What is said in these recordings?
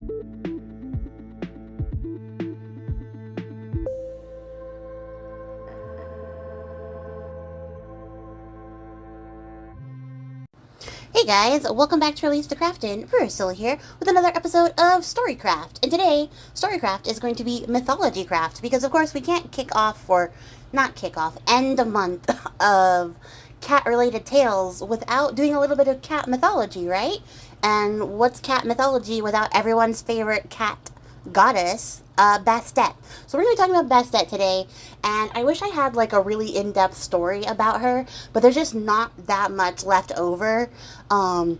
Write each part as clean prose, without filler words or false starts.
Hey guys, welcome back to Release the Craftin. We're still here with another episode of Storycraft. And today, Storycraft is going to be Mythology Craft because of course we can't end of month of cat related tales without doing a little bit of cat mythology, right? And what's cat mythology without everyone's favorite cat goddess, Bastet. So we're going to be talking about Bastet today, and I wish I had like a really in-depth story about her, but there's just not that much left over. I'm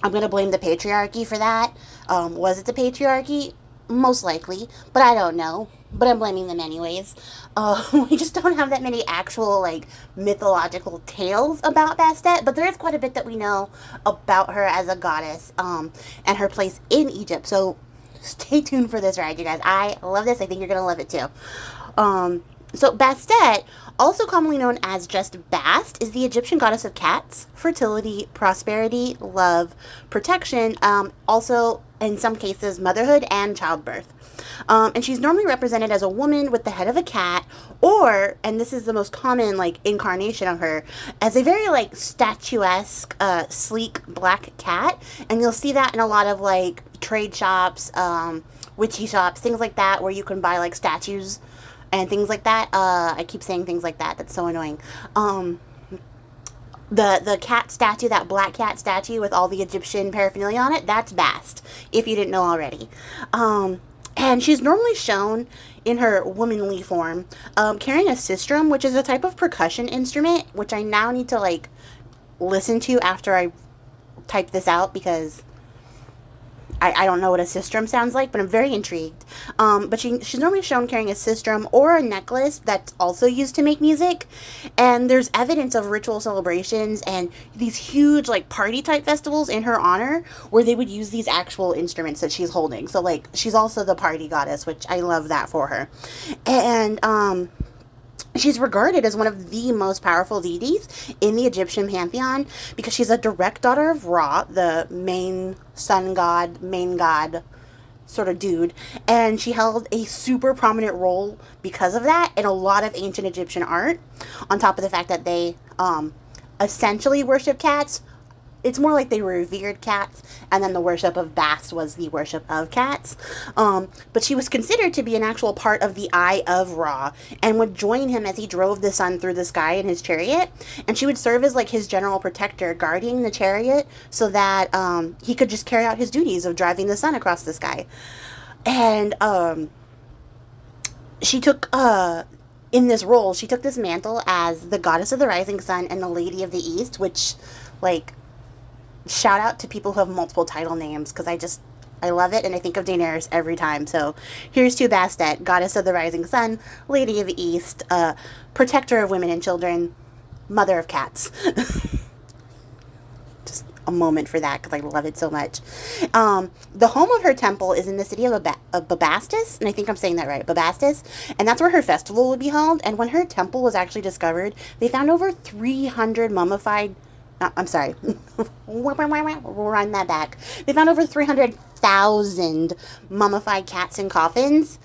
going to blame the patriarchy for that. Was it the patriarchy? Most likely, but I don't know. But I'm blaming them anyways. We just don't have that many actual, like, mythological tales about Bastet, but there is quite a bit that we know about her as a goddess, and her place in Egypt. So stay tuned for this ride, you guys. I love this. I think you're going to love it too. So Bastet, also commonly known as just Bast, is the Egyptian goddess of cats, fertility, prosperity, love, protection, also in some cases motherhood and childbirth. And she's normally represented as a woman with the head of a cat, or, and this is the most common like incarnation of her, as a very like statuesque, sleek black cat. And you'll see that in a lot of like trade shops, witchy shops, things like that, where you can buy like statues and things like that. I keep saying things like that. That's so annoying. The cat statue, that black cat statue with all the Egyptian paraphernalia on it, that's Bast, if you didn't know already. And she's normally shown in her womanly form, carrying a sistrum, which is a type of percussion instrument, which I now need to like listen to after I type this out because I don't know what a sistrum sounds like, but I'm very intrigued. But she's normally shown carrying a sistrum or a necklace that's also used to make music. And there's evidence of ritual celebrations and these huge, like, party-type festivals in her honor where they would use these actual instruments that she's holding. So, like, she's also the party goddess, which I love that for her. And, she's regarded as one of the most powerful deities in the Egyptian pantheon because she's a direct daughter of Ra, the main sun god, main god sort of dude. And she held a super prominent role because of that in a lot of ancient Egyptian art, on top of the fact that they essentially worship cats. It's more like they revered cats, and then the worship of Bast was the worship of cats. But she was considered to be an actual part of the Eye of Ra, and would join him as he drove the sun through the sky in his chariot. And she would serve as like his general protector, guarding the chariot so that he could just carry out his duties of driving the sun across the sky. And she took in this role, she took this mantle as the goddess of the rising sun and the lady of the east, which, like, shout out to people who have multiple title names, because I love it, and I think of Daenerys every time. So here's to Bastet, goddess of the rising sun, lady of the east, protector of women and children, mother of cats. Just a moment for that, because I love it so much. The home of her temple is in the city of Bastet, and I think I'm saying that right, Bastet, and that's where her festival would be held. And when her temple was actually discovered, they found over 300 mummified I'm sorry. We'll run that back. They found over 300,000 mummified cats in coffins,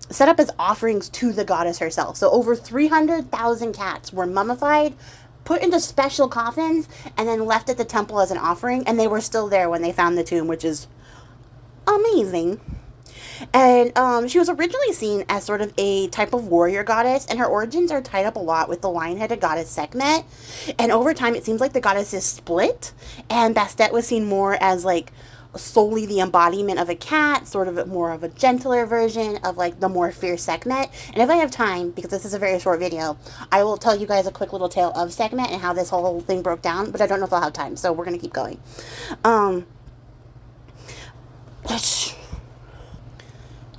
set up as offerings to the goddess herself. So over 300,000 cats were mummified, put into special coffins, and then left at the temple as an offering. And they were still there when they found the tomb, which is amazing. And she was originally seen as sort of a type of warrior goddess, and her origins are tied up a lot with the lion-headed goddess Sekhmet. And over time, it seems like the goddess is split, and Bastet was seen more as like solely the embodiment of a cat, sort of more of a gentler version of like the more fierce Sekhmet. And if I have time, because this is a very short video, I will tell you guys a quick little tale of Sekhmet and how this whole thing broke down, but I don't know if I'll have time, so we're gonna keep going.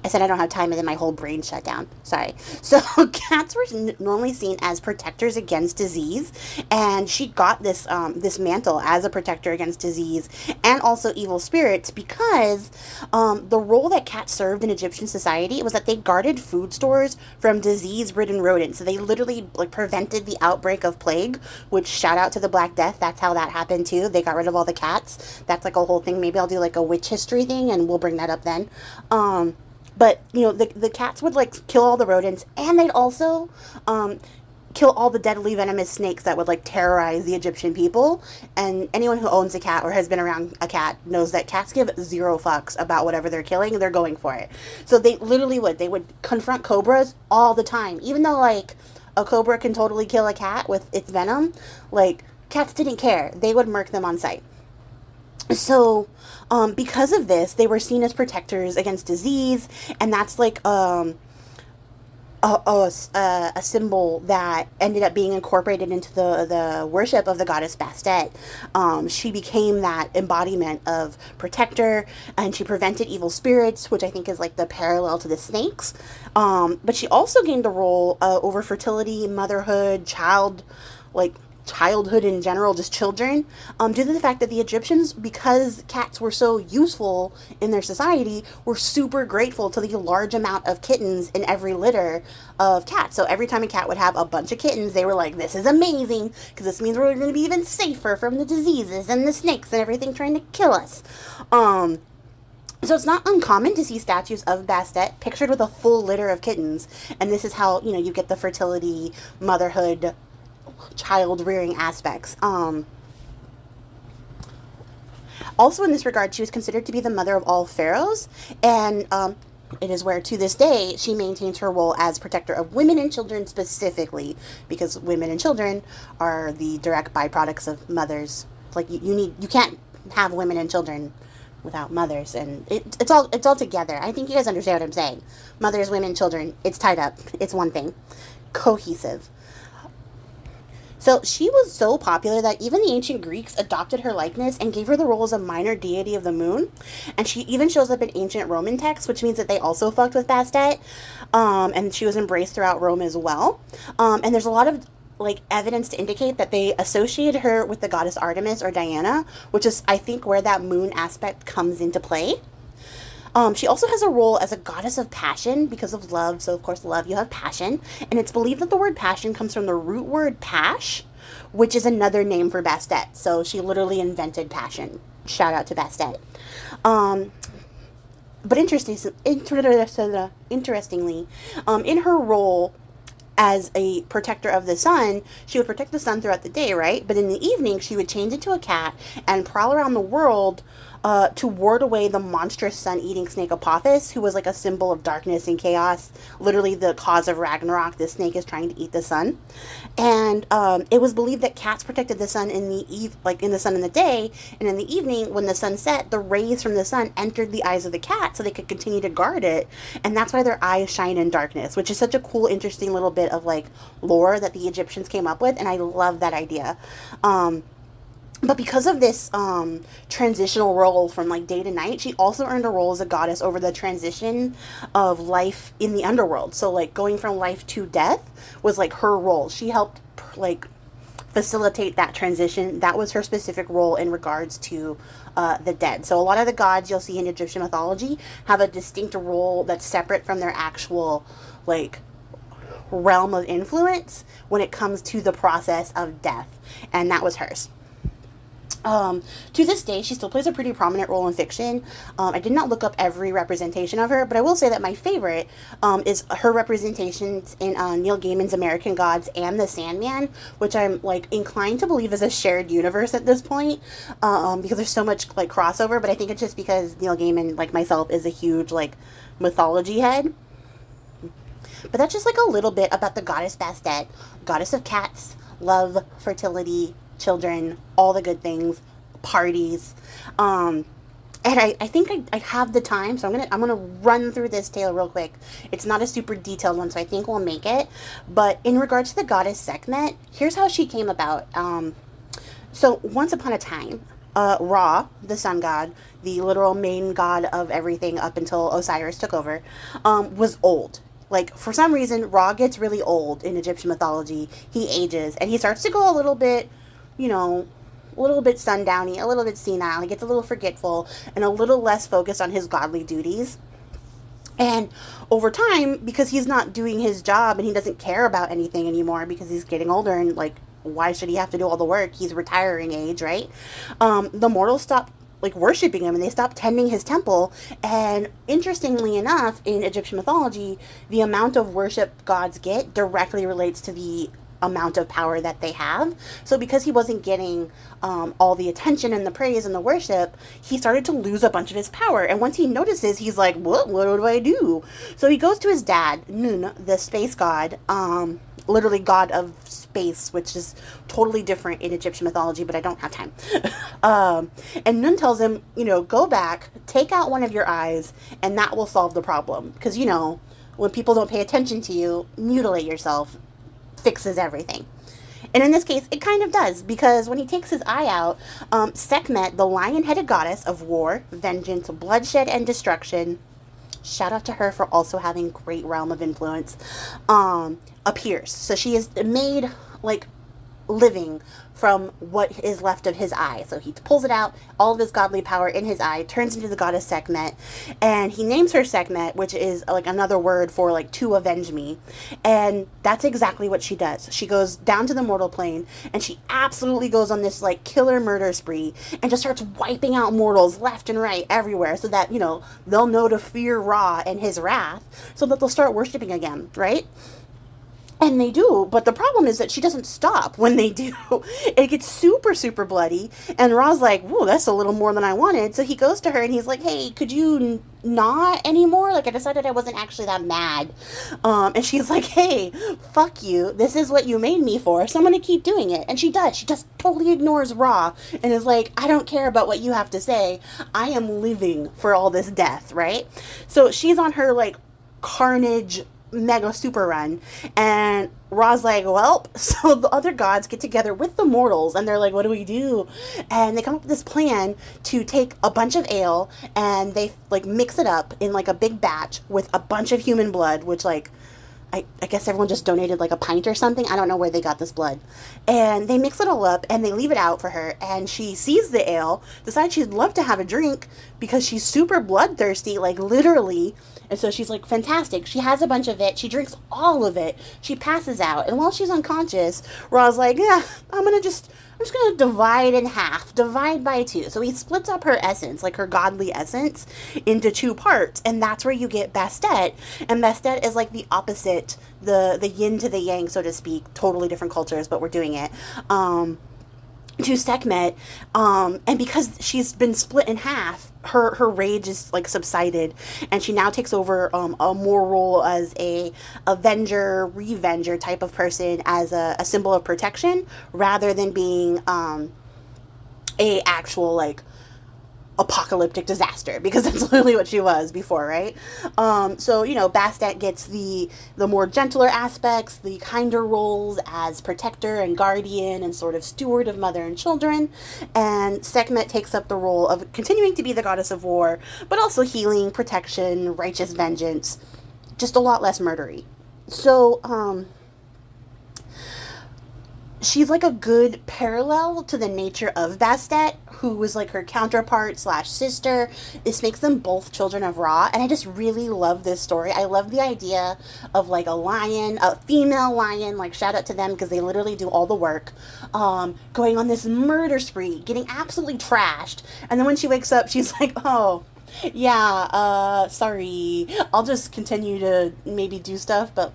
I said I don't have time, and then my whole brain shut down. Sorry. So cats were normally seen as protectors against disease, and she got this mantle as a protector against disease and also evil spirits because the role that cats served in Egyptian society was that they guarded food stores from disease-ridden rodents. So they literally like prevented the outbreak of plague, which shout out to the Black Death. That's how that happened too. They got rid of all the cats. That's like a whole thing. Maybe I'll do like a witch history thing, and we'll bring that up then. But, you know, the cats would, like, kill all the rodents, and they'd also kill all the deadly venomous snakes that would, like, terrorize the Egyptian people. And anyone who owns a cat or has been around a cat knows that cats give zero fucks about whatever they're killing. They're going for it. So they literally would. They would confront cobras all the time. Even though, like, a cobra can totally kill a cat with its venom, like, cats didn't care. They would murk them on sight. So, because of this, they were seen as protectors against disease, and that's like a symbol that ended up being incorporated into the worship of the goddess Bastet. She became that embodiment of protector, and she prevented evil spirits, which I think is like the parallel to the snakes. But she also gained a role over fertility, motherhood, childhood in general, just children, due to the fact that the Egyptians, because cats were so useful in their society, were super grateful to the large amount of kittens in every litter of cats. So every time a cat would have a bunch of kittens, they were like, this is amazing, because this means we're going to be even safer from the diseases and the snakes and everything trying to kill us. So it's not uncommon to see statues of Bastet pictured with a full litter of kittens, and this is how, you know, you get the fertility, motherhood, child rearing aspects. Also in this regard, she was considered to be the mother of all pharaohs, and it is where to this day she maintains her role as protector of women and children specifically, because women and children are the direct byproducts of mothers. Like you can't have women and children without mothers, and it's all together. I think you guys understand what I'm saying. Mothers, women, children, it's tied up. It's one thing. Cohesive. So she was so popular that even the ancient Greeks adopted her likeness and gave her the role as a minor deity of the moon. And she even shows up in ancient Roman texts, which means that they also fucked with Bastet. And she was embraced throughout Rome as well. And there's a lot of like evidence to indicate that they associated her with the goddess Artemis or Diana, which is, I think, where that moon aspect comes into play. She also has a role as a goddess of passion because of love. So, of course, love, you have passion. And it's believed that the word passion comes from the root word pash, which is another name for Bastet. So she literally invented passion. Shout out to Bastet. But interestingly, in her role as a protector of the sun, she would protect the sun throughout the day, right? But in the evening, she would change into a cat and prowl around the world to ward away the monstrous sun-eating snake Apophis, who was like a symbol of darkness and chaos, literally the cause of Ragnarok. The snake is trying to eat the sun, and it was believed that cats protected the sun in the sun in the day, and in the evening when the sun set, the rays from the sun entered the eyes of the cat, so they could continue to guard it, and that's why their eyes shine in darkness, which is such a cool, interesting little bit of like lore that the Egyptians came up with, and I love that idea. But because of this transitional role from like day to night, she also earned a role as a goddess over the transition of life in the underworld. So like going from life to death was like her role. She helped like facilitate that transition. That was her specific role in regards to the dead. So a lot of the gods you'll see in Egyptian mythology have a distinct role that's separate from their actual like realm of influence when it comes to the process of death. And that was hers. To this day, she still plays a pretty prominent role in fiction. I did not look up every representation of her, but I will say that my favorite is her representations in Neil Gaiman's American Gods and The Sandman, which I'm like inclined to believe is a shared universe at this point, because there's so much like crossover. But I think it's just because Neil Gaiman, like myself, is a huge like mythology head. But that's just like a little bit about the goddess Bastet, goddess of cats, love, fertility, children, all the good things, parties. And I think I have the time, so I'm gonna run through this tale real quick. It's not a super detailed one, so I think we'll make it. But in regards to the goddess Sekhmet, here's how she came about. So once upon a time, Ra, the sun god, the literal main god of everything up until Osiris took over, was old. Like, for some reason, Ra gets really old in Egyptian mythology. He ages, and he starts to go a little bit, you know, a little bit sundowny, a little bit senile. He gets a little forgetful and a little less focused on his godly duties. And over time, because he's not doing his job and he doesn't care about anything anymore because he's getting older and, like, why should he have to do all the work? He's retiring age, right? The mortals stop, like, worshiping him and they stop tending his temple. And interestingly enough, in Egyptian mythology, the amount of worship gods get directly relates to the amount of power that they have. So because he wasn't getting all the attention and the praise and the worship, he started to lose a bunch of his power. And once he notices, he's like, what do I do? So he goes to his dad, Nun, the space god, literally god of space, which is totally different in Egyptian mythology, but I don't have time. And Nun tells him, go back, take out one of your eyes, and that will solve the problem. Because, when people don't pay attention to you, mutilate yourself fixes everything. And in this case, it kind of does, because when he takes his eye out, Sekhmet, the lion-headed goddess of war, vengeance, bloodshed, and destruction, shout out to her for also having great realm of influence, appears. So she is made, like, living from what is left of his eye. So he pulls it out, all of his godly power in his eye, turns into the goddess Sekhmet, and he names her Sekhmet, which is like another word for like to avenge me. And that's exactly what she does. She goes down to the mortal plane and she absolutely goes on this like killer murder spree and just starts wiping out mortals left and right everywhere so that, they'll know to fear Ra and his wrath so that they'll start worshiping again, right? And they do, but the problem is that she doesn't stop when they do. It gets super, super bloody, and Ra's like, whoa, that's a little more than I wanted. So he goes to her, and he's like, hey, could you not anymore? Like, I decided I wasn't actually that mad. And she's like, hey, fuck you. This is what you made me for, so I'm going to keep doing it. And she does. She just totally ignores Ra and is like, I don't care about what you have to say. I am living for all this death, right? So she's on her, like, carnage mega super run, and Ra's like, well, so the other gods get together with the mortals and they're like, what do we do? And they come up with this plan to take a bunch of ale and they like mix it up in like a big batch with a bunch of human blood, which like I guess everyone just donated like a pint or something. I don't know where they got this blood. And they mix it all up and they leave it out for her. And she sees the ale, decides she'd love to have a drink because she's super bloodthirsty, like literally. And so she's like, fantastic. She has a bunch of it. She drinks all of it. She passes out. And while she's unconscious, Ra's like, yeah, I'm just going to divide in half, divide by two. So he splits up her essence, like her godly essence, into two parts. And that's where you get Bastet. And Bastet is like the opposite, the yin to the yang, so to speak. Totally different cultures, but we're doing it. To Sekhmet, and because she's been split in half, her rage is like subsided, and she now takes over a more role as a avenger, revenger type of person, as a symbol of protection, rather than being a actual like apocalyptic disaster, because that's literally what she was before, right? So Bastet gets the more gentler aspects, the kinder roles as protector and guardian and sort of steward of mother and children, and Sekhmet takes up the role of continuing to be the goddess of war, but also healing, protection, righteous vengeance, just a lot less murdery. So she's like a good parallel to the nature of Bastet, who was like her counterpart / sister. This makes them both children of Ra, and I just really love this story. I love the idea of like a lion, a female lion, like shout out to them because they literally do all the work, going on this murder spree, getting absolutely trashed, and then when she wakes up, she's like, oh, yeah, sorry, I'll just continue to maybe do stuff, but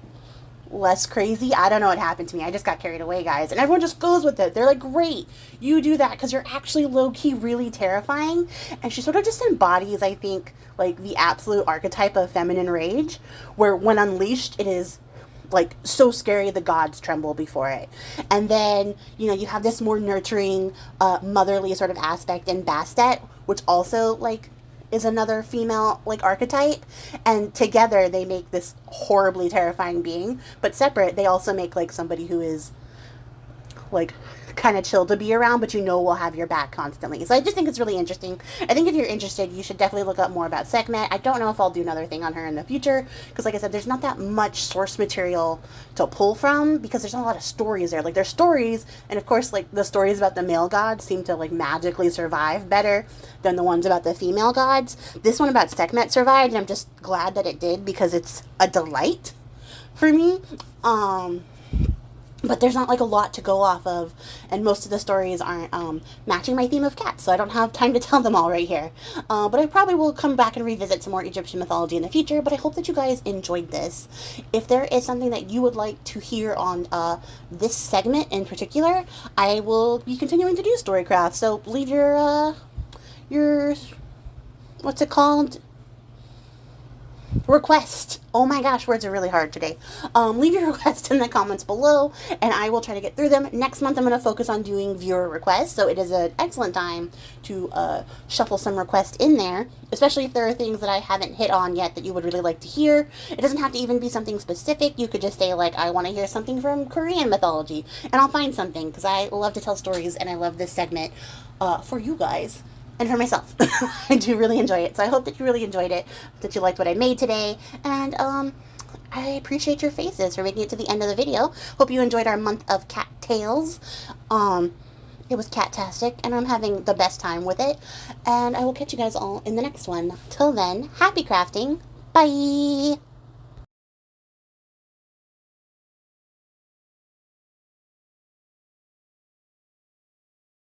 less crazy. I don't know what happened to me. I just got carried away, guys. And everyone just goes with it. They're like, great, you do that because you're actually low-key really terrifying. And she sort of just embodies, I think, like the absolute archetype of feminine rage, where when unleashed, it is like so scary the gods tremble before it. And then, you have this more nurturing, motherly sort of aspect in Bastet, which also like is another female like archetype, and together they make this horribly terrifying being, but separate they also make like somebody who is like kind of chill to be around, but you know we'll have your back constantly. So I just think it's really interesting. I think if you're interested, you should definitely look up more about Sekhmet. I don't know if I'll do another thing on her in the future, because like I said, there's not that much source material to pull from, because there's not a lot of stories there. Like, there's stories, and of course, like, the stories about the male gods seem to, like, magically survive better than the ones about the female gods. This one about Sekhmet survived, and I'm just glad that it did, because it's a delight for me. But there's not, like, a lot to go off of, and most of the stories aren't matching my theme of cats, so I don't have time to tell them all right here. But I probably will come back and revisit some more Egyptian mythology in the future, but I hope that you guys enjoyed this. If there is something that you would like to hear on this segment in particular, I will be continuing to do Storycraft, so leave your what's it called? Request. Oh my gosh, words are really hard today. Leave your request in the comments below, and I will try to get through them. Next month, I'm going to focus on doing viewer requests, so it is an excellent time to shuffle some requests in there, especially if there are things that I haven't hit on yet that you would really like to hear. It doesn't have to even be something specific. You could just say, like, I want to hear something from Korean mythology, and I'll find something, because I love to tell stories, and I love this segment for you guys. And for myself. I do really enjoy it. So I hope that you really enjoyed it, that you liked what I made today, and I appreciate your faces for making it to the end of the video. Hope you enjoyed our month of cat tales. It was cat-tastic, and I'm having the best time with it, and I will catch you guys all in the next one. Till then, happy crafting. Bye!